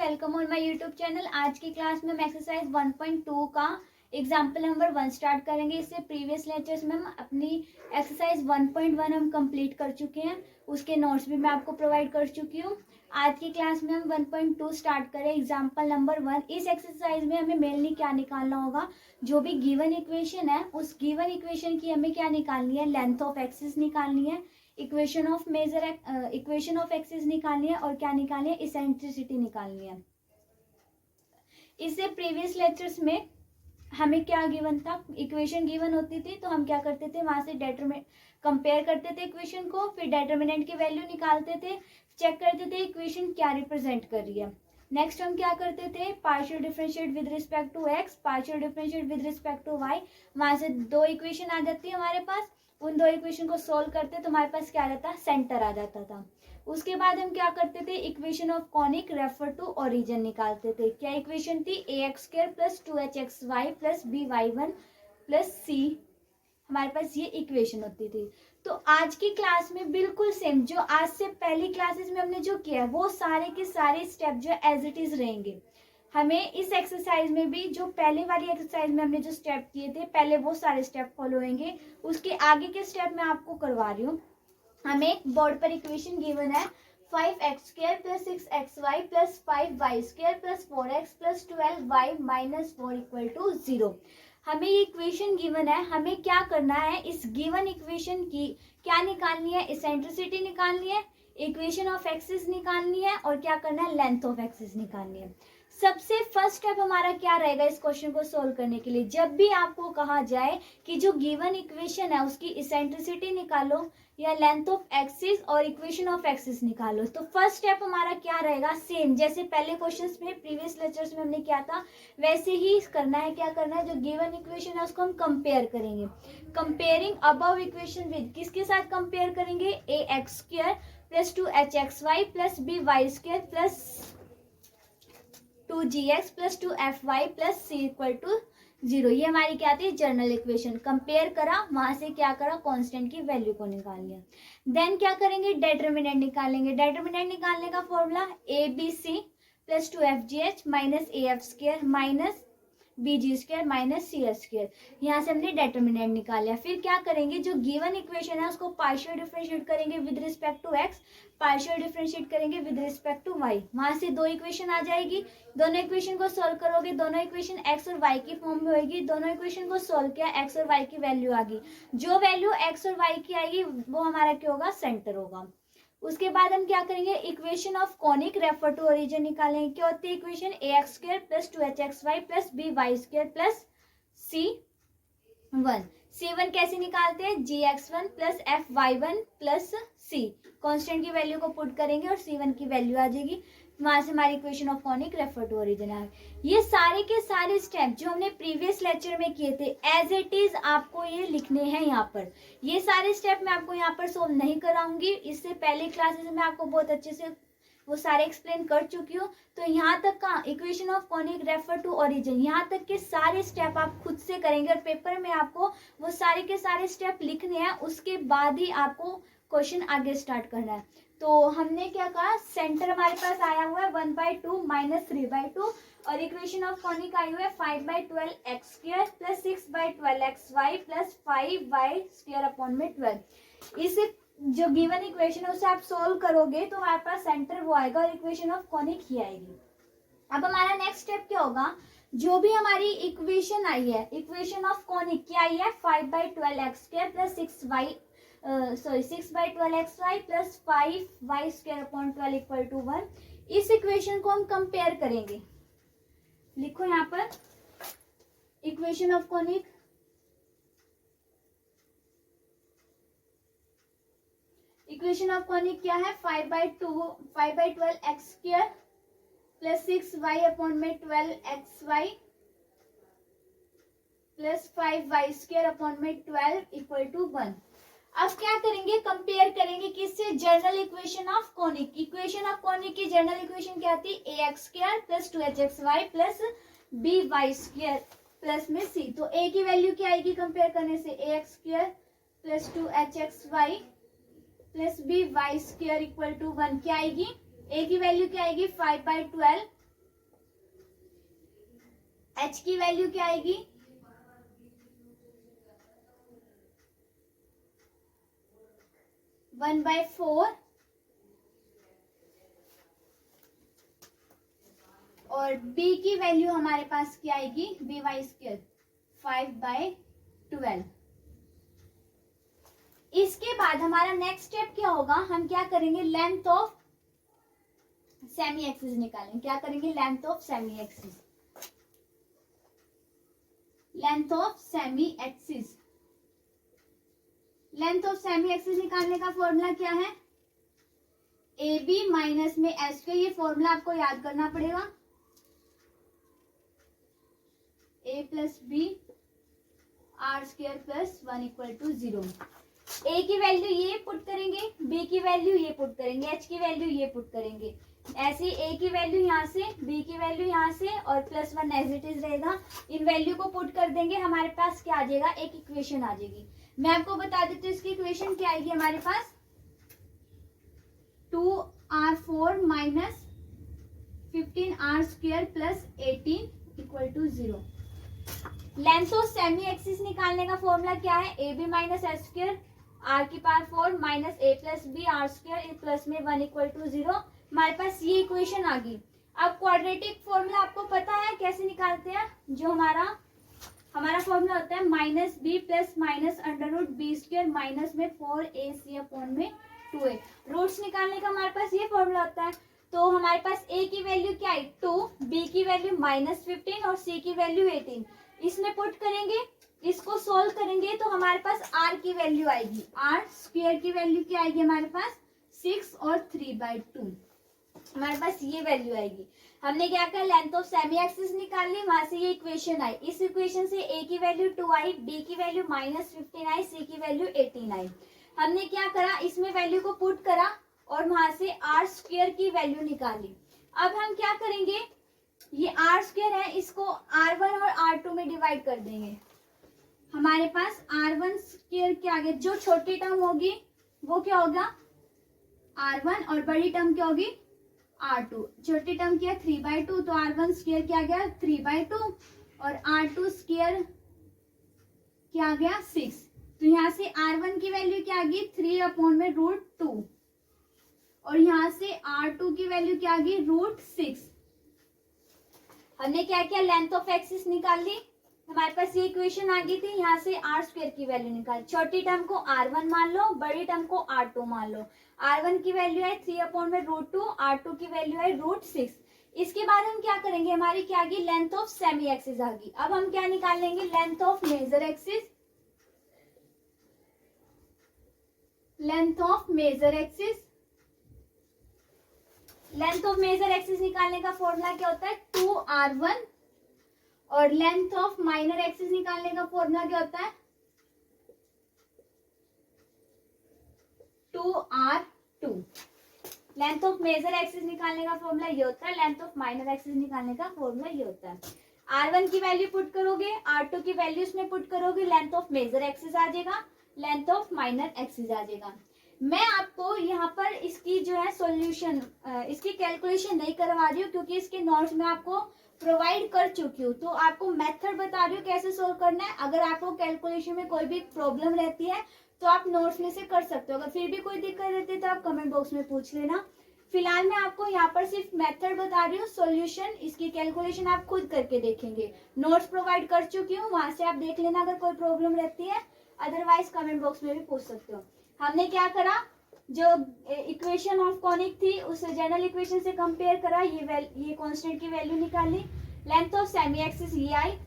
Welcome on my YouTube channel. आज की class में हम एक्सरसाइज 1.2 का एग्जाम्पल नंबर 1 स्टार्ट करेंगे। इससे प्रीवियस लेक्चर्स में हम अपनी एक्सरसाइज 1.1 हम कंप्लीट कर चुके हैं, उसके नोट्स भी मैं आपको प्रोवाइड कर चुकी हूँ। आज की क्लास में हम 1.2 स्टार्ट करें, एग्जाम्पल नंबर 1। इस एक्सरसाइज में हमें मेनली क्या निकालना होगा, जो भी गिवन इक्वेशन है उस गिवन इक्वेशन की हमें क्या निकालनी है, लेंथ ऑफ एक्सिस निकालनी है, इक्वेशन ऑफ एक्सिस निकालनी है और क्या निकालनी है, इसेंट्रिसिटी निकालनी है। इससे प्रीवियस लेक्चर्स में हमें क्या गिवन था, इक्वेशन गिवन होती थी तो हम क्या करते थे, वहां से डेटरमिनेंट कंपेयर करते थे इक्वेशन को, फिर डेटरमिनेंट की वैल्यू निकालते थे, चेक करते थे इक्वेशन क्या रिप्रेजेंट कर रही है। नेक्स्ट हम क्या करते थे, partial differentiate with respect to x, partial differentiate with respect to y. वहां से दो इक्वेशन आ जाती है हमारे पास, उन दो इक्वेशन को सोल्व करते तो हमारे पास क्या आ जाता, सेंटर आ जाता था। उसके बाद हम क्या करते थे, equation of conic refer to origin निकालते थे। क्या इक्वेशन थी, a x square plus 2hxy plus by1 plus c, हमारे पास ये इक्वेशन होती थी। तो आज की क्लास में बिल्कुल सेम, जो आज से पहली क्लासेस में हमने जो किया है वो सारे के सारे स्टेप जो एज इट इज रहेंगे। हमें इस एक्सरसाइज में भी जो पहले वाली एक्सरसाइज में हमने जो स्टेप किए थे पहले वो सारे स्टेप फॉलो होंगे। उसके आगे के स्टेप मैं आपको करवा रही हूँ। हमें बोर्ड पर इक्वेशन गिवन है 5x square plus 6xy plus 5y square plus 4x plus 12y minus 4 equal to 0। हमें ये इक्वेशन गिवन है, हमें क्या करना है, इस गिवन इक्वेशन की क्या निकालनी है, इसेंट्रिसिटी निकालनी है, इक्वेशन ऑफ एक्सिस निकालनी है और क्या करना है, लेंथ ऑफ एक्सिस निकालनी है। सबसे फर्स्ट स्टेप हमारा क्या रहेगा इस क्वेश्चन को सोल्व करने के लिए, जब भी आपको कहा जाए कि जो गिवन इक्वेशन है उसकी इसेंट्रिसिटी निकालो या लेंथ ऑफ एक्सिस और इक्वेशन ऑफ एक्सिस निकालो, तो फर्स्ट स्टेप हमारा क्या रहेगा, सेम जैसे पहले क्वेश्चंस में प्रीवियस लेक्चर्स में हमने किया था वैसे ही करना है। क्या करना है, जो गिवन इक्वेशन है उसको हम कंपेयर करेंगे। कंपेयरिंग अबव इक्वेशन विद, किसके साथ कंपेयर करेंगे, a x square plus 2hxy plus by square plus 2gx plus 2fy plus c equal to 0। ये हमारी क्या थी, जनरल इक्वेशन। कंपेयर करा, वहां से क्या करा, कांस्टेंट की वैल्यू को निकाल लिया। देन क्या करेंगे, डेटरमिनेंट निकालेंगे। डेटरमिनेंट निकालने का formula a b c plus 2fgh minus a f square minus bg square minus c s square. यहाँ से हमने डेटरमिनेंट निकाला। फिर क्या करेंगे, जो गिवन इक्वेशन है उसको पार्शियल डिफरेंशिएट करेंगे with respect to x, partial differentiate करेंगे विद रिस्पेक्ट टू वाई। वहां से दो इक्वेशन आ जाएगी, दोनों इक्वेशन को सोल्व करोगे, दोनों इक्वेशन एक्स और वाई की फॉर्म में होगी। दोनों इक्वेशन को सोल्व किया, एक्स और वाई की वैल्यू आ गई। जो वैल्यू एक्स और वाई की आएगी वो हमारा क्या होगा, सेंटर होगा। उसके बाद हम क्या करेंगे, equation of conic refer to origin निकालेंगे। क्या होती है equation, a x square plus 2hxy plus by square plus c1। c1 कैसे निकालते हैं, gx1 plus fy1 plus c, constant की वैल्यू को पुट करेंगे और c1 की वैल्यू आ जाएगी। वहां से हमारी equation of conic refer to origin है। ये सारे के सारे स्टेप जो हमने प्रीवियस लेक्चर में किए थे एज इट इज आपको ये लिखने हैं यहाँ पर। ये सारे स्टेप मैं आपको यहाँ पर सोल्व नहीं कराऊंगी, इससे पहले क्लासेस में आपको बहुत अच्छे से वो सारे एक्सप्लेन कर चुकी हूँ। तो यहाँ तक का equation of conic refer to origin, यहाँ तक के सारे स्टेप आप खुद से करेंगे और पेपर में आपको वो सारे के सारे स्टेप लिखने हैं। उसके बाद ही आपको क्वेश्चन आगे स्टार्ट करना है। तो हमने क्या कहा, सेंटर हमारे पास आया हुआ है 1/2 माइनस 3/2 और इक्वेशन ऑफ कॉनिक आई हुआ है 5/12x square plus 6/12xy plus 5y square upon में 12। इस जो गिवन इक्वेशन है उसे आप सोल्व करोगे तो हमारे पास सेंटर वो आएगा और इक्वेशन ऑफ कॉनिक ही आएगी। अब हमारा नेक्स्ट स्टेप क्या होगा, जो भी हमारी इक्वेशन आई है, इक्वेशन ऑफ कॉनिक क्या आई है, 5/12x square plus 6/12xy plus 5y square upon 12 equal to 1। इस इक्वेशन को हम कंपेयर करेंगे। लिखो यहाँ पर equation of conic, equation of conic क्या है, 5/12x square plus 6y upon में 12xy plus 5y square upon में 12 इक्वल टू 1। अब क्या करेंगे, कंपेयर करेंगे किससे, general equation of conic. Equation of conic की जनरल इक्वेशन क्या थी, a x square plus 2hxy plus by square plus में c। तो a की वैल्यू क्या आएगी कंपेयर करने से, a x square plus 2hxy plus by square equal to 1 क्या आएगी, a की वैल्यू क्या आएगी, 5/12 h की वैल्यू क्या आएगी, वन बाय फोर, और b की वैल्यू हमारे पास क्या आएगी, बी वाई स्क्वायर 5/12। इसके बाद हमारा नेक्स्ट स्टेप क्या होगा, हम क्या करेंगे, लेंथ ऑफ सेमी एक्सिस निकालेंगे। क्या करेंगे, length of semi axis, length of semi axis. Length of semi axis निकालने का फॉर्मूला क्या है, ए बी माइनस में एच के, ये फॉर्मूला आपको याद करना पड़ेगा, a plus b r square plus 1 = 0। A की वैल्यू ये पुट करेंगे, बी की वैल्यू ये पुट करेंगे, एच की वैल्यू ये पुट करेंगे। ऐसे ए की वैल्यू यहाँ से, बी की वैल्यू यहाँ से, और +1 एज इट इज रहेगा। इन वैल्यू को पुट कर देंगे, हमारे पास क्या आ जाएगा, एक इक्वेशन आ जाएगी। मैं आपको बता देती हूँ इसकी इक्वेशन क्या आएगी हमारे पास, 2r4 minus 15r² plus 18 = 0। Length of semi axis निकालने का फॉर्मूला क्या है, a b minus h square r⁴ minus a plus b r² plus में 1 = 0। हमारे पास ये इक्वेशन आ गई। अब क्वाड्रेटिक फॉर्मूला आपको पता है कैसे निकालते हैं, जो हमारा फॉर्मूला होता है -b plus minus √b² minus में 4ac/2a। रूट्स निकालने का हमारे पास ये फॉर्मूला होता है। तो हमारे पास a की वैल्यू क्या है 2, b की वैल्यू -15 और c की वैल्यू 18। इसमें पुट करेंगे, इसको सोल्व करेंगे तो हमारे पास r की वैल्यू आएगी, r² की वैल्यू क्या आएगी हमारे पास 6 और 3/2, हमारे पास ये वैल्यू आएगी। हमने क्या किया, लेंथ ऑफ सेमी एक्सिस निकाल ली, वहां से ये इक्वेशन आई। इस इक्वेशन से a की वैल्यू 2 आई, b की वैल्यू -15 आई, c की वैल्यू 18 आई। हमने क्या करा, इसमें वैल्यू को पुट करा और वहां से r² की वैल्यू निकाली। अब हम क्या करेंगे, ये r² है, इसको r1 और r2 में डिवाइड कर देंगे। हमारे पास r1² क्या आ गया, जो छोटी टर्म होगी वो क्या होगा r1 और बड़ी टर्म क्या होगी r2। छोटी टर्म क्या 3/2, तो r1² क्या आ गया 3/2 और r2² क्या आ गया 6। तो यहाँ से r1 की वैल्यू क्या आ गई 3/√2 और यहाँ से r2 की वैल्यू क्या आ गई √6। हमने क्या किया, लेंथ ऑफ एक्सिस निकाल ली, हमारे पास ये इक्वेशन आ गई थी। यहाँ से r² की वैल्यू निकाल, छोटी टर्म को r1 मान लो, बड़ी टर्म को r2 मान लो। r1 की वैल्यू है 3/√2, r2 की वैल्यू है √6। इसके बाद हम क्या करेंगे, हमारी क्या आ गई, लेंथ ऑफ सेमी एक्सिस आ गई। अब हम क्या निकालेंगे, length of major axis. Length of major axis, length of major axis निकालने का फॉर्मूला क्या होता है 2r1 और लेंथ ऑफ माइनर एक्सिस निकालने का फॉर्मूला क्या होता है 2r2। Length of major axis निकालने का फॉर्मूला ये होता है, लेंथ ऑफ माइनर एक्सिस निकालने का फॉर्मूला ये होता है। r1 की वैल्यू पुट करोगे, r2 की वैल्यू इसमें पुट करोगे, लेंथ ऑफ मेजर एक्सिस आ जाएगा, लेंथ ऑफ माइनर एक्सिस आ जाएगा। मैं आपको यहाँ पर इसकी जो है सॉल्यूशन, इसकी कैलकुलेशन नहीं करवा रही हूँ क्योंकि इसके नोट्स में आपको प्रोवाइड कर चुकी हूँ। तो आपको मेथड बता रही हूँ कैसे सोल्व करना है। अगर आपको कैलकुलेशन में कोई भी प्रॉब्लम रहती है तो आप नोट्स में से कर सकते हो, अगर फिर भी कोई दिक्कत रहती है तो आप कमेंट बॉक्स में पूछ लेना। फिलहाल मैं आपको यहाँ पर सिर्फ मेथड बता रही हूँ, सॉल्यूशन इसकी कैलकुलेशन आप खुद करके देखेंगे। नोट्स प्रोवाइड कर चुकी हूँ, वहां से आप देख लेना अगर कोई प्रॉब्लम रहती है, अदरवाइज कमेंट बॉक्स में भी पूछ सकते हो। हमने क्या करा, जो इक्वेशन ऑफ कॉनिक थी उस जनरल इक्वेशन से कंपेयर करा, ये कांस्टेंट की वैल्यू निकाली, लेंथ ऑफ सेमी एक्सिस ये आई,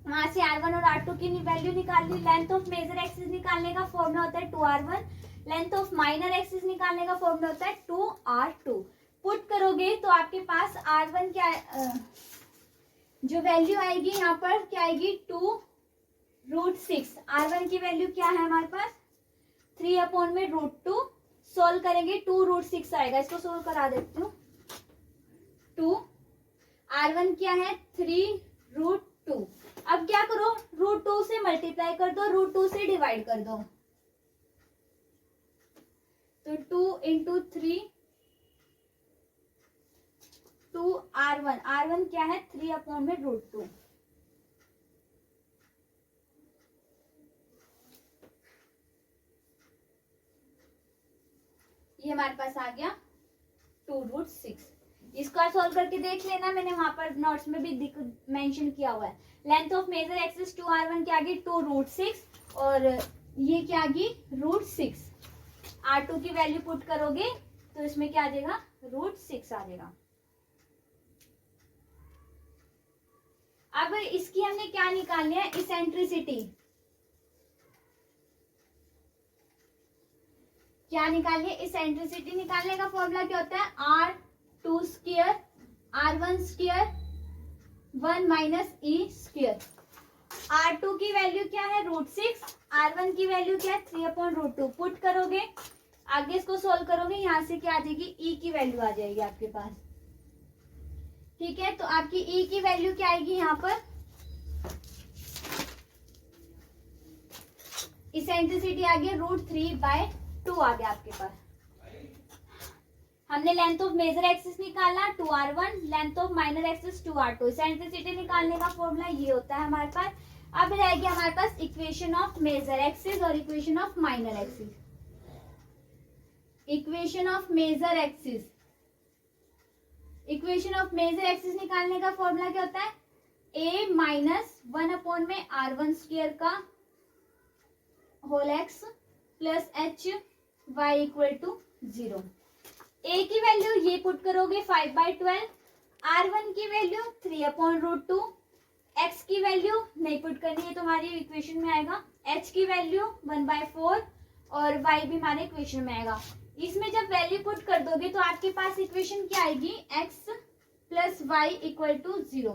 वहां से r1 और r2 की वैल्यू निकाल ली। लेंथ ऑफ मेजर एक्सिस निकालने का फॉर्मूला होता है 2r1, length of minor axis निकालने का फॉर्मूला होता है 2r2। पुट करोगे तो आपके पास r1 क्या जो वैल्यू आएगी यहाँ पर क्या आएगी 2√6। r1 की वैल्यू क्या है हमारे पास 3/√2। सोल्व करेंगे 2√6 आएगा, इसको सोल्व करा देती हूँ। 2 r1 क्या है 3√2। अब क्या करो, √2 से मल्टीप्लाई कर दो, √2 से डिवाइड कर दो, तो 2 × 3 2 r1 क्या है 3/√2। ये हमारे पास आ गया 2√6। इसको आप सोल्व करके देख लेना, मैंने वहां पर नोट्स में भी मेंशन किया हुआ है। Length of major axis 2r1 क्या आ गई 2√6 और ये क्या आ गई √6। r2 की वैल्यू पुट करोगे तो इसमें क्या आ जाएगा √6 आ जाएगा। अब इसकी हमने क्या निकालनी है इसेंट्रिसिटी। क्या निकालिए इसेंट्रिसिटी निकालने का फॉर्मूला क्या होता है r2 square r1 square 1 minus e square. r2 की वैल्यू क्या है √6, r1 की वैल्यू क्या है 3/√2। पुट करोगे आगे इसको सोल्व करोगे, यहां से क्या आ जाएगी e की वैल्यू आ जाएगी आपके पास। ठीक है, तो आपकी e की वैल्यू क्या आएगी यहाँ पर इसेंट्रिसिटी आ गया √3/2 आ गया आपके पास। हमने लेंथ ऑफ मेजर एक्सिस निकाला 2r1, length of minor axis 2r2। Eccentricity निकालने का फॉर्मूला ये होता है हमारे पास। अब रहेगी हमारे पास इक्वेशन ऑफ मेजर एक्सिस और equation of minor axis. Equation of major axis, equation of major axis निकालने का फॉर्मूला क्या होता है a माइनस 1 में r1 स्क्वायर का whole x plus h y equal to 0। a की वैल्यू ये पुट करोगे 5/12, r1 की वैल्यू 3/√2, x की वैल्यू नहीं पुट करनी है तुम्हारी इक्वेशन में आएगा, h की वैल्यू 1/4 और y भी हमारे इक्वेशन में आएगा। इसमें जब वैल्यू पुट कर दोगे तो आपके पास इक्वेशन क्या आएगी x plus y equal to 0।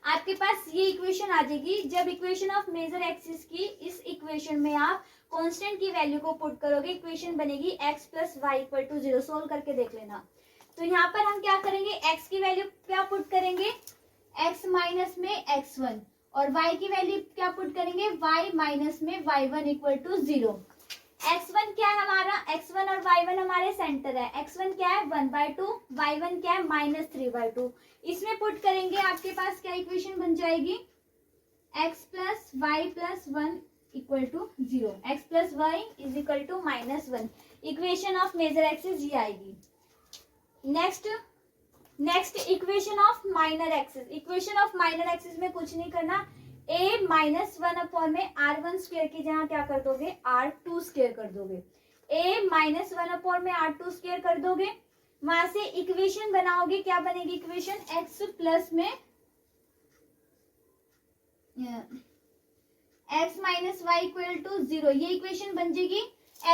आपके पास ये इक्वेशन आ जाएगी। जब इक्वेशन ऑफ मेजर एक्सिस की इस इक्वेशन में आप कांस्टेंट की वैल्यू को पुट करोगे, इक्वेशन बनेगी x plus y equal to 0। Solve करके देख लेना। तो यहाँ पर हम क्या करेंगे, x की वैल्यू क्या पुट करेंगे x माइनस में x1 और y की वैल्यू क्या पुट करेंगे y माइनस में y1 इक्वल टू 0। x1 क्या है हमारा, x1 और y1 हमारे सेंटर है। x1 क्या है 1/2, y1 क्या है -3/2। इसमें पुट करेंगे आपके पास क्या इक्वेशन बन जाएगी x plus y plus 1 equal to 0। x plus y is equal to -1। Equation of major axis ये आएगी। Next equation of minor axis. Equation of minor axis में कुछ नहीं करना, a माइनस 1 में r1 स्क्वायर की जगह क्या कर दोगे r2 स्क्वायर कर दोगे। a माइनस 1 में r2 स्क्वायर कर दोगे, वहां से इक्वेशन बनाओगे। क्या बनेगी इक्वेशन x प्लस में x minus y equal to 0। ये इक्वेशन बन जाएगी।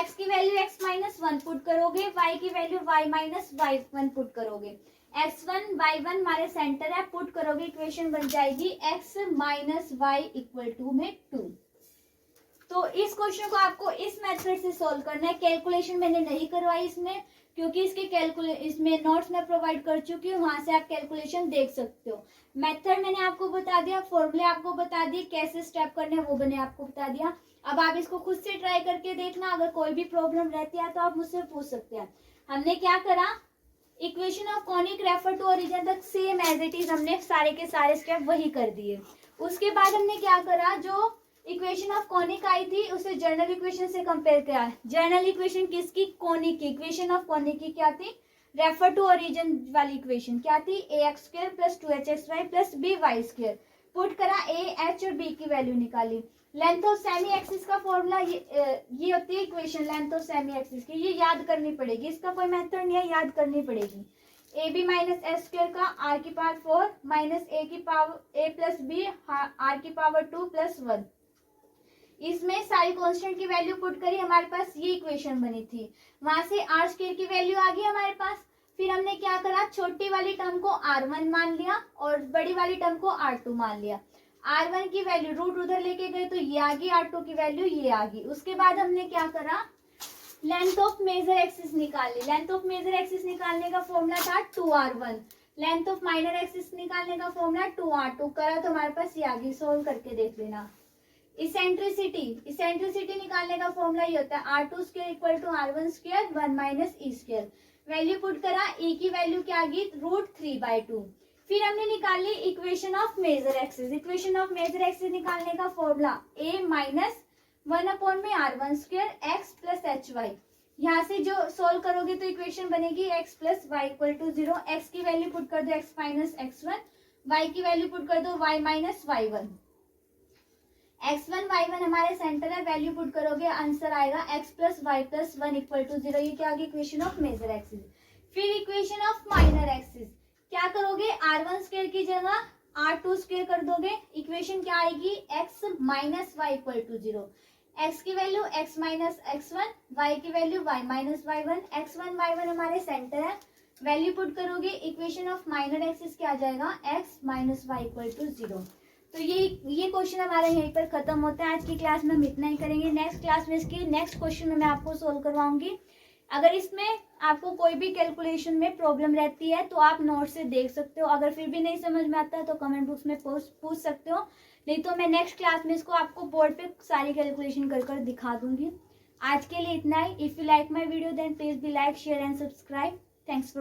x की वैल्यू x माइनस 1 पुट करोगे, y की value y minus y1 put करोगे। x1 y1 हमारे सेंटर है, पुट करोगे इक्वेशन बन जाएगी x minus y equal to में 2। तो इस क्वेश्चन को आपको इस मेथड से सॉल्व करना है। कैलकुलेशन मैंने नहीं करवाई इसमें, क्योंकि इसके इसमें नोट्स में प्रोवाइड कर चुकी हूँ, वहां से आप कैलकुलेशन देख सकते हो। मेथड मैंने आपको बता दिया, फॉर्मूले आपको बता दिए, कैसे स्टेप करने हैं वो मैंने आपको बता दिया। अब आप इसको खुद से ट्राई करके देखना। अगर कोई भी प्रॉब्लम रहती है तो आप मुझसे पूछ सकते हैं। हमने क्या करा, equation of conic refer to origin तक सेम एज इट इज हमने सारे के सारे स्टेप वही कर दिए। उसके बाद हमने क्या करा, जो इक्वेशन ऑफ कॉनिक आई थी उसे जर्नल इक्वेशन से कंपेयर किया। जर्नल इक्वेशन किसकी, कॉनिक की। इक्वेशन ऑफ कॉनिक की क्या थी, रेफर टू ओरिजिन वाली इक्वेशन क्या थी, ax square plus 2hxy plus by square. Put करा a, h और b की वैल्यू निकाली। लेंथ ऑफ सेमी एक्सिस का फॉर्मूला ये होती है equation length of semi axis की, ये याद करनी पड़ेगी। इसका कोई मेथड नहीं है, याद करनी पड़ेगी। A b minus s square का आर की पावर 4 माइनस ए की power a plus b r की पावर 2 प्लस 1। इसमें सारी कांस्टेंट की वैल्यू पुट करी, हमारे पास ये इक्वेशन बनी थी। वहां से आर स्क्वायर की वैल्यू आ गई हमारे पास। फिर हमने क्या करा, छोटी वाली टर्म को r1 मान लिया और बड़ी वाली टर्म को r2 मान लिया। r1 की वैल्यू रूट उधर लेके गए तो ये आ गई, r2 की वैल्यू ये आ गई। उसके बाद हमने क्या करा, लेंथ ऑफ मेजर एक्सिस निकाली। लेंथ ऑफ मेजर एक्सिस निकालने का फॉर्मूला था 2r1। Length of minor axis निकालने का फॉर्मूला 2r2 करा तो हमारे पास ये आ गई। सोल्व करके देख लेना। इसेंट्रिसिटी निकालने का फॉर्मूला ये होता है r2 square equal to r1 square 1 minus e square. Value put करा, e की वैल्यू क्या आ गई √3/2। फिर हमने निकाली equation of major axis. Equation of major axis निकालने का फॉर्मूला a माइनस 1 में r1 square x plus hy। यहाँ से जो सोल्व करोगे तो इक्वेशन बनेगी x plus y equal to 0। X की वैल्यू पुट कर दो x माइनस x1, वाई की वैल्यू पुट कर दो y minus y1। x1 y1 हमारे सेंटर है, वैल्यू पुट करोगे आंसर आएगा x plus y plus 1 equal to 0। ये क्या होगी इक्वेशन ऑफ मेजर एक्सिस। फिर इक्वेशन ऑफ माइनर एक्सिस क्या करोगे, r1 स्क्वायर की जगह r2 स्क्वायर कर दोगे। इक्वेशन क्या आएगी x minus y equal to 0। x की value x minus x1, y की value y minus y1। x1 y1 हमारे सेंटर है, वैल्यू पुट करोगे, इक्वेशन ऑफ माइनर एक्सिस क्या आ जाएगा x minus y equal to 0। तो ये क्वेश्चन हमारा यहीं पर खत्म होता है। आज की क्लास में हम इतना ही करेंगे। नेक्स्ट क्लास में इसकी नेक्स्ट क्वेश्चन में मैं आपको सोल्व करवाऊंगी। अगर इसमें आपको कोई भी कैलकुलेशन में प्रॉब्लम रहती है तो आप नोट से देख सकते हो। अगर फिर भी नहीं समझ में आता है तो कमेंट बॉक्स में पूछ सकते हो, नहीं तो मैं नेक्स्ट क्लास में इसको आपको बोर्ड पे सारी कैलकुलेशन कर दिखा दूंगी। आज के लिए इतना ही। If you like my video then please be like share and subscribe. Thanks for